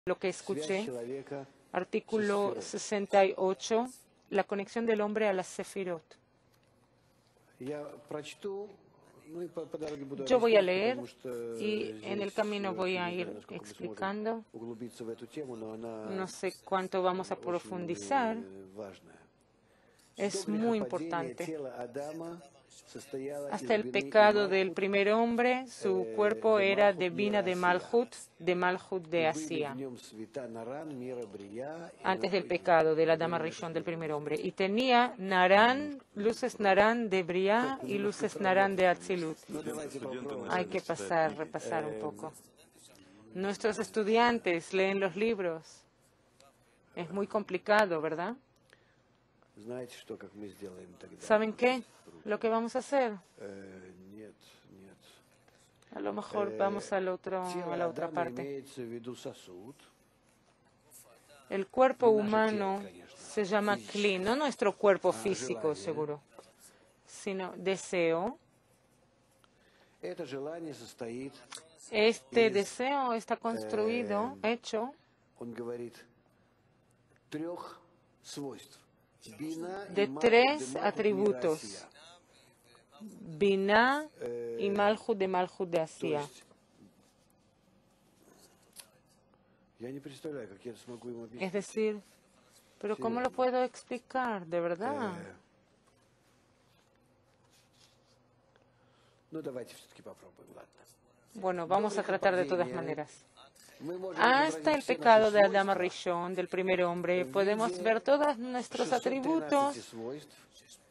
lo que escuché. Artículo 68, la conexión del hombre a las Sefirot. Yo voy a leer y en el camino voy a ir explicando. No sé cuánto vamos a profundizar. Es muy importante. Hasta el pecado del primer hombre, su cuerpo era de Bina de Malhut de Asia. Antes del pecado del Adam Rishon, del primer hombre. Y tenía Naran, luces Naran de Briá y luces Naran de Atzilut. Hay que repasar un poco. Nuestros estudiantes leen los libros. Es muy complicado, ¿verdad? ¿Saben qué? Lo que vamos a hacer. A lo mejor vamos a la otra parte. El cuerpo humano se llama Kli, no nuestro cuerpo físico, seguro, sino deseo. Este deseo está construido, hecho de tres atributos. Binah y Malhut de Asia. Es decir, pero ¿cómo lo puedo explicar? ¿De verdad? Bueno, vamos a tratar de todas maneras. Hasta el pecado de Adam Rishon, del primer hombre, podemos ver todos nuestros atributos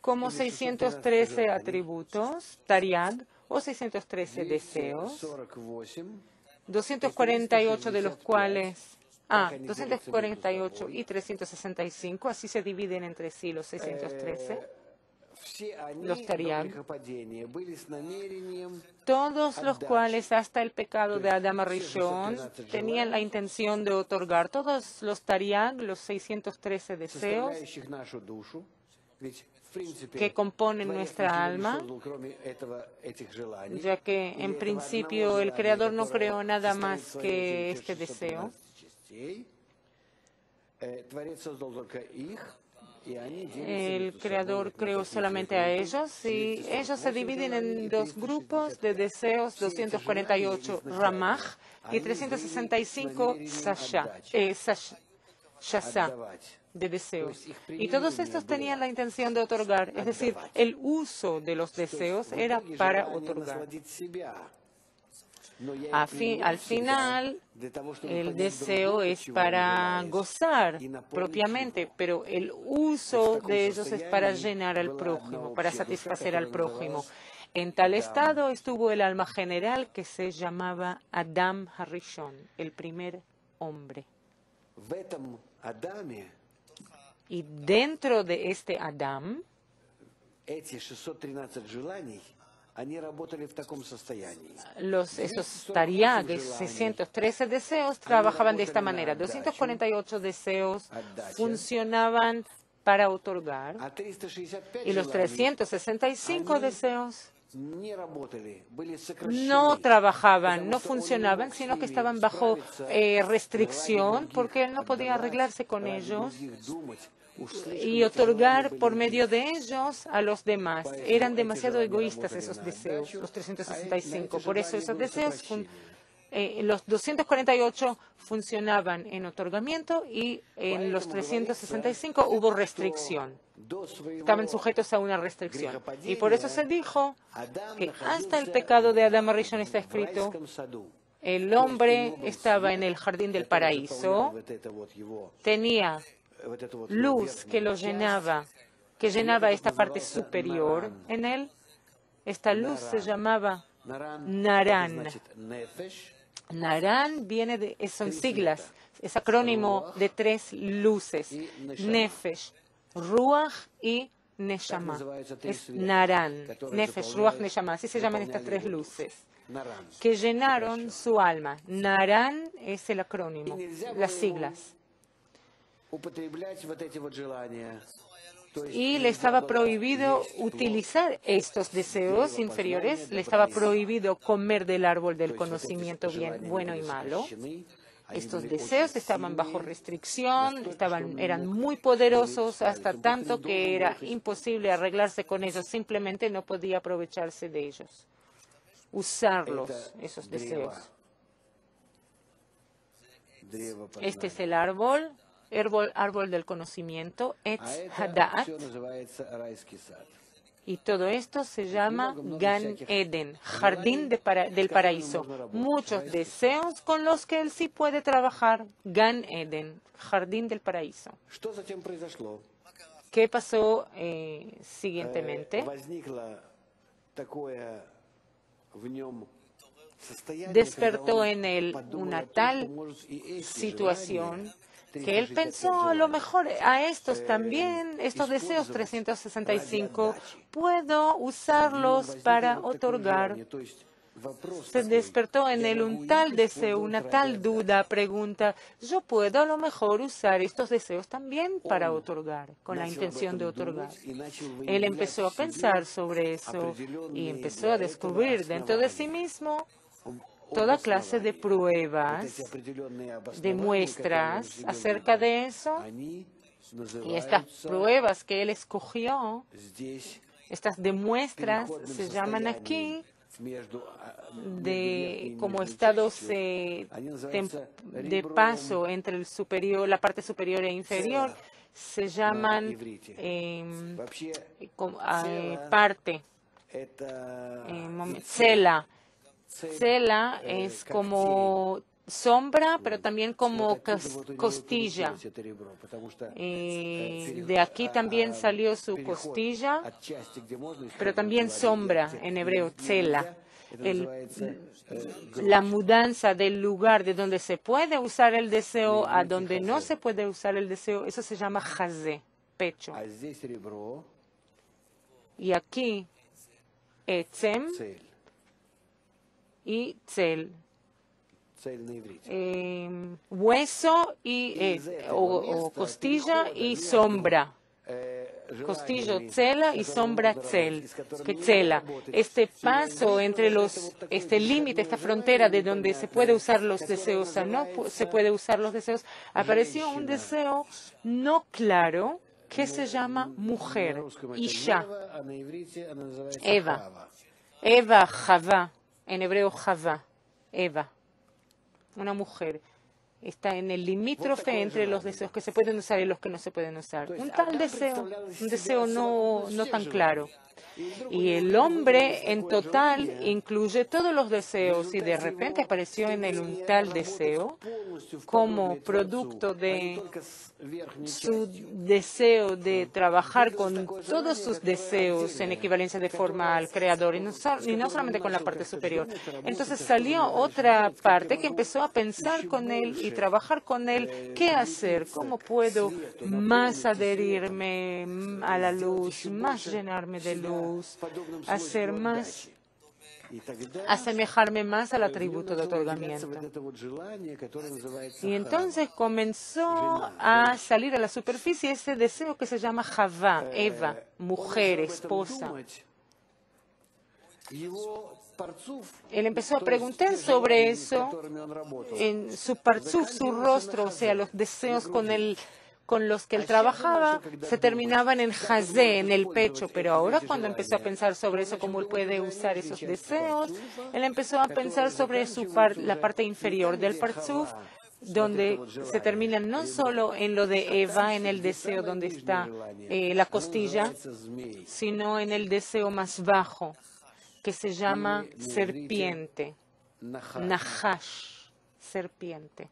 como 613 atributos, Tariag, o 613 deseos, 248 de los cuales, 248 y 365, así se dividen entre sí los 613, los Tariag, todos los cuales hasta el pecado de Adam Rishon tenían la intención de otorgar todos los Tariag, los 613 deseos que componen nuestra alma, ya que en principio el Creador no creó nada más que este deseo. El Creador creó solamente a ellos y ellos se dividen en dos grupos de deseos, 248 Ramaj y 365 Shasa de deseos. Y todos estos tenían la intención de otorgar, es decir, el uso de los deseos era para otorgar. Al final, el deseo es para gozar propiamente, pero el uso de ellos es para llenar al prójimo, para satisfacer al prójimo. En tal estado estuvo el alma general que se llamaba Adam Harishon, el primer hombre. Y dentro de este Adam, esos Tariag, 613 deseos, trabajaban de esta manera. 248 deseos funcionaban para otorgar y los 365 deseos no trabajaban, no funcionaban, sino que estaban bajo restricción porque él no podía arreglarse con ellos y otorgar por medio de ellos a los demás. Eran demasiado egoístas esos deseos, los 365. Por eso esos deseos, los 248 funcionaban en otorgamiento y en los 365 hubo restricción. Estaban sujetos a una restricción. Y por eso se dijo que hasta el pecado de Adam Rishon está escrito, el hombre estaba en el jardín del paraíso, tenía luz que lo llenaba, que llenaba esta parte superior en él. Esta luz se llamaba Naran. Naran son siglas, es acrónimo de tres luces, Nefesh, Ruach y Neshama. Es Naran, Nefesh, Ruach, Neshama, así se llaman estas tres luces, que llenaron su alma. Naran es el acrónimo, las siglas. Y le estaba prohibido utilizar estos deseos inferiores, le estaba prohibido comer del árbol del conocimiento bueno y malo. Estos deseos estaban bajo restricción, eran muy poderosos, hasta tanto que era imposible arreglarse con ellos, simplemente no podía aprovecharse de ellos, usarlos, esos deseos. Este es el árbol del conocimiento, Etz Hadat, y todo esto se llama Gan Eden, jardín del paraíso. Muchos deseos con los que él sí puede trabajar. Gan Eden, jardín del paraíso. ¿Qué pasó siguientemente? Despertó en él una tal situación que él pensó, a lo mejor a estos también, estos deseos 365, puedo usarlos para otorgar. Se despertó en él un tal deseo, una tal duda, pregunta, yo puedo a lo mejor usar estos deseos también para otorgar, con la intención de otorgar. Él empezó a pensar sobre eso y empezó a descubrir dentro de sí mismo toda clase de pruebas, de muestras acerca de eso. Y estas pruebas que él escogió, estas demuestras, se llaman aquí como estados de paso entre el superior, la parte superior e inferior, se llaman parte, cela. Cela es como sombra, pero también como costilla. De aquí también salió su costilla, pero también sombra en hebreo, cela. La mudanza del lugar de donde se puede usar el deseo a donde no se puede usar el deseo, eso se llama jazé, pecho. Y aquí, etzem y tzel, hueso o costilla y sombra. Costillo, cela y sombra, cela. Este paso entre este límite, esta frontera de donde se puede usar los deseos a no se puede usar los deseos, apareció un deseo no claro que se llama mujer, Isha, Eva, Javá, en hebreo Javá, Eva, una mujer. Está en el limítrofe entre los deseos que se pueden usar y los que no se pueden usar. Un tal deseo, un deseo no tan claro. Y el hombre en total incluye todos los deseos y de repente apareció en él un tal deseo como producto de su deseo de trabajar con todos sus deseos en equivalencia de forma al Creador y no solamente con la parte superior. Entonces salió otra parte que empezó a pensar con él y trabajar con él. ¿Qué hacer? ¿Cómo puedo más adherirme a la luz, más llenarme de luz, hacer más, asemejarme más al atributo de otorgamiento? Y entonces comenzó a salir a la superficie ese deseo que se llama Javá, Eva, mujer, esposa. Él empezó a preguntar sobre eso en su parzuf, su rostro, o sea, los deseos con los que él trabajaba se terminaban en jazé, en el pecho, pero ahora cuando empezó a pensar sobre eso, cómo él puede usar esos deseos, él empezó a pensar sobre la parte inferior del parzuf, donde se terminan no solo en lo de Eva, en el deseo donde está la costilla, sino en el deseo más bajo, que se llama serpiente, Nahash, serpiente.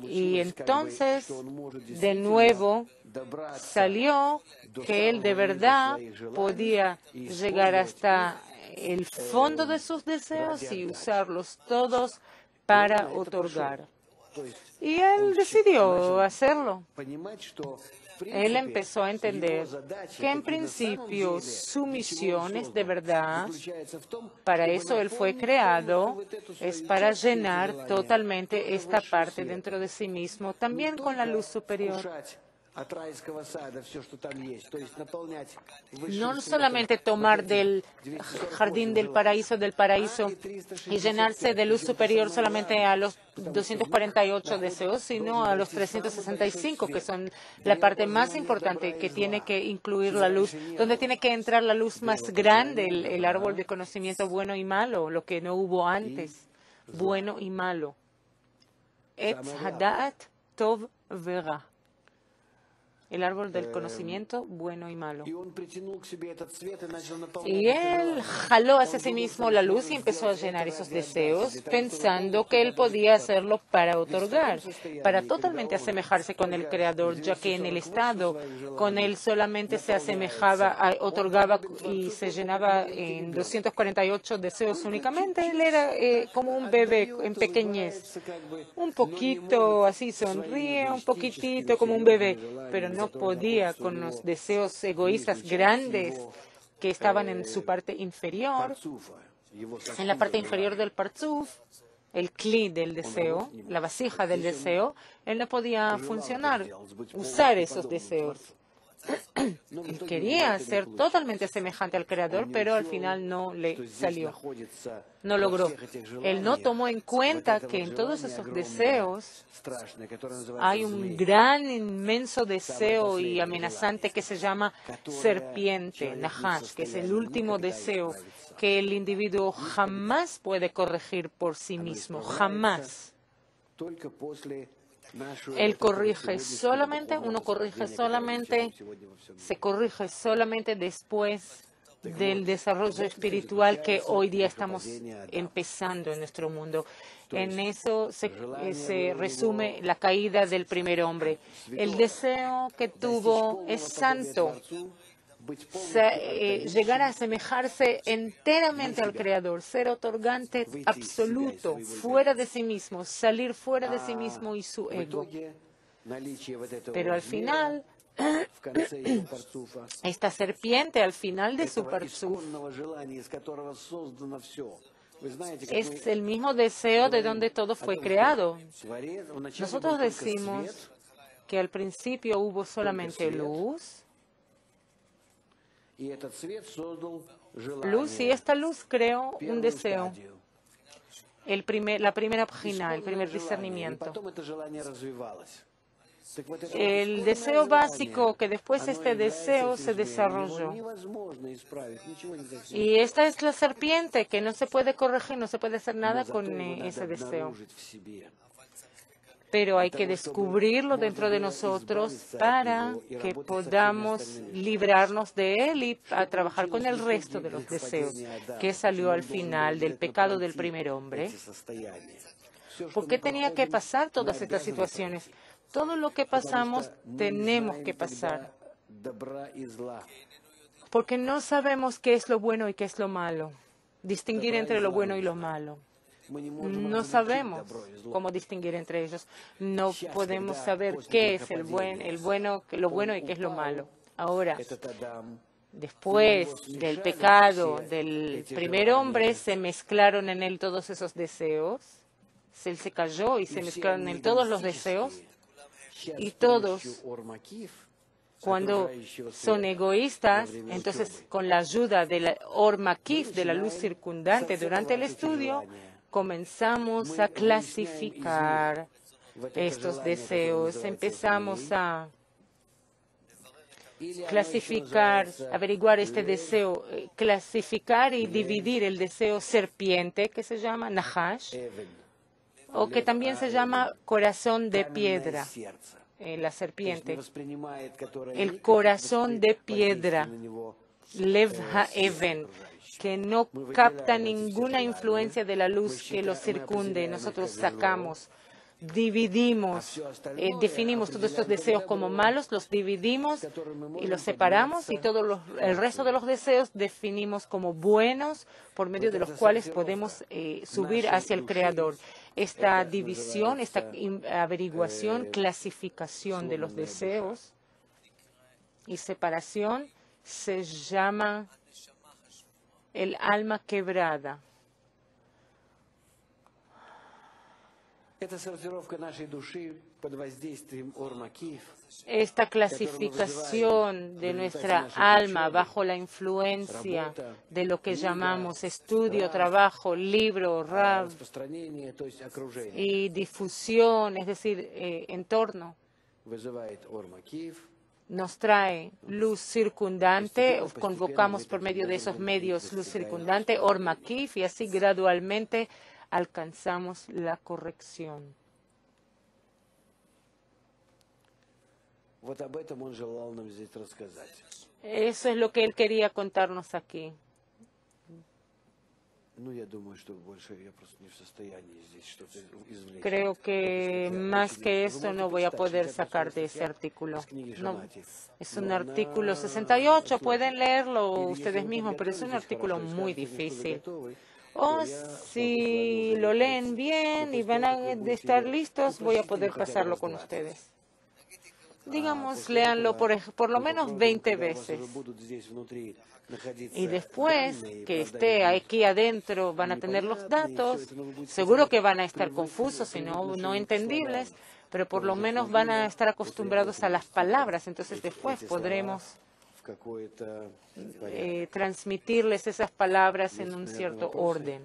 Y entonces, de nuevo, salió que él de verdad podía llegar hasta el fondo de sus deseos y usarlos todos para otorgar. Y él decidió hacerlo. Él empezó a entender que en principio su misión es de verdad, para eso él fue creado, es para llenar totalmente esta parte dentro de sí mismo, también con la luz superior. No solamente tomar del jardín del paraíso y llenarse de luz superior solamente a los 248 deseos, sino a los 365, que son la parte más importante, que tiene que incluir la luz, donde tiene que entrar la luz más grande, el árbol de conocimiento bueno y malo, lo que no hubo antes, bueno y malo. Etz Hada'at Tov Vera. El árbol del conocimiento bueno y malo. Y él jaló hacia sí mismo la luz y empezó a llenar esos deseos, pensando que él podía hacerlo para otorgar, para totalmente asemejarse con el Creador, ya que en el estado con él solamente se asemejaba, otorgaba y se llenaba en 248 deseos únicamente. Él era como un bebé en pequeñez, un poquito así sonríe, un poquitito como un bebé, pero no podía con los deseos egoístas grandes que estaban en su parte inferior, en la parte inferior del parzuf, el cli del deseo, la vasija del deseo. Él no podía funcionar, usar esos deseos. Él quería ser totalmente semejante al Creador, pero al final no le salió, no logró. Él no tomó en cuenta que en todos esos deseos hay un gran, inmenso deseo y amenazante que se llama serpiente, Nahash, que es el último deseo que el individuo jamás puede corregir por sí mismo, jamás. Él corrige solamente, se corrige solamente después del desarrollo espiritual que hoy día estamos empezando en nuestro mundo. En eso se resume la caída del primer hombre. El deseo que tuvo es santo. Llegar a asemejarse enteramente al Creador, ser otorgante absoluto, fuera de sí mismo, salir fuera de sí mismo y su ego. Pero al final, esta serpiente al final de su parzuf es el mismo deseo de donde todo fue creado. Nosotros decimos que al principio hubo solamente luz, y esta luz creó un deseo, la primera página, el primer discernimiento. El deseo básico, que después este deseo se desarrolló. Y esta es la serpiente que no se puede corregir, no se puede hacer nada con ese deseo. Pero hay que descubrirlo dentro de nosotros para que podamos librarnos de él y a trabajar con el resto de los deseos que salió al final del pecado del primer hombre. ¿Por qué tenía que pasar todas estas situaciones? Todo lo que pasamos tenemos que pasar, porque no sabemos qué es lo bueno y qué es lo malo, distinguir entre lo bueno y lo malo. No sabemos cómo distinguir entre ellos. No podemos saber qué es lo bueno y qué es lo malo. Ahora, después del pecado del primer hombre, se mezclaron en él todos esos deseos. Él se cayó y se mezclaron en él todos los deseos. Y todos, cuando son egoístas, entonces con la ayuda del Or Makif, de la luz circundante, durante el estudio, comenzamos a clasificar estos deseos, empezamos a clasificar, averiguar este deseo, clasificar y dividir el deseo serpiente, que se llama Nahash, o que también se llama corazón de piedra, la serpiente, el corazón de piedra, Lev HaEven, que no capta ninguna influencia de la luz que lo circunde. Nosotros sacamos, dividimos, definimos todos estos deseos como malos, los dividimos y los separamos, y el resto de los deseos definimos como buenos, por medio de los cuales podemos subir hacia el Creador. Esta división, esta averiguación, clasificación de los deseos y separación se llama el alma quebrada. Esta clasificación de nuestra alma bajo la influencia de lo que llamamos estudio, trabajo, libro, Rav y difusión, es decir, entorno, nos trae luz circundante, convocamos por medio de esos medios luz circundante, Or Makif, y así gradualmente alcanzamos la corrección. Eso es lo que él quería contarnos aquí. Creo que más que eso no voy a poder sacar de ese artículo. No, es un artículo 68, pueden leerlo ustedes mismos, pero es un artículo muy difícil. O si lo leen bien y van a estar listos, voy a poder pasarlo con ustedes. Digamos, léanlo por lo menos 20 veces. Y después que esté aquí adentro van a tener los datos, seguro que van a estar confusos y no entendibles, pero por lo menos van a estar acostumbrados a las palabras, entonces después podremos transmitirles esas palabras en un cierto orden.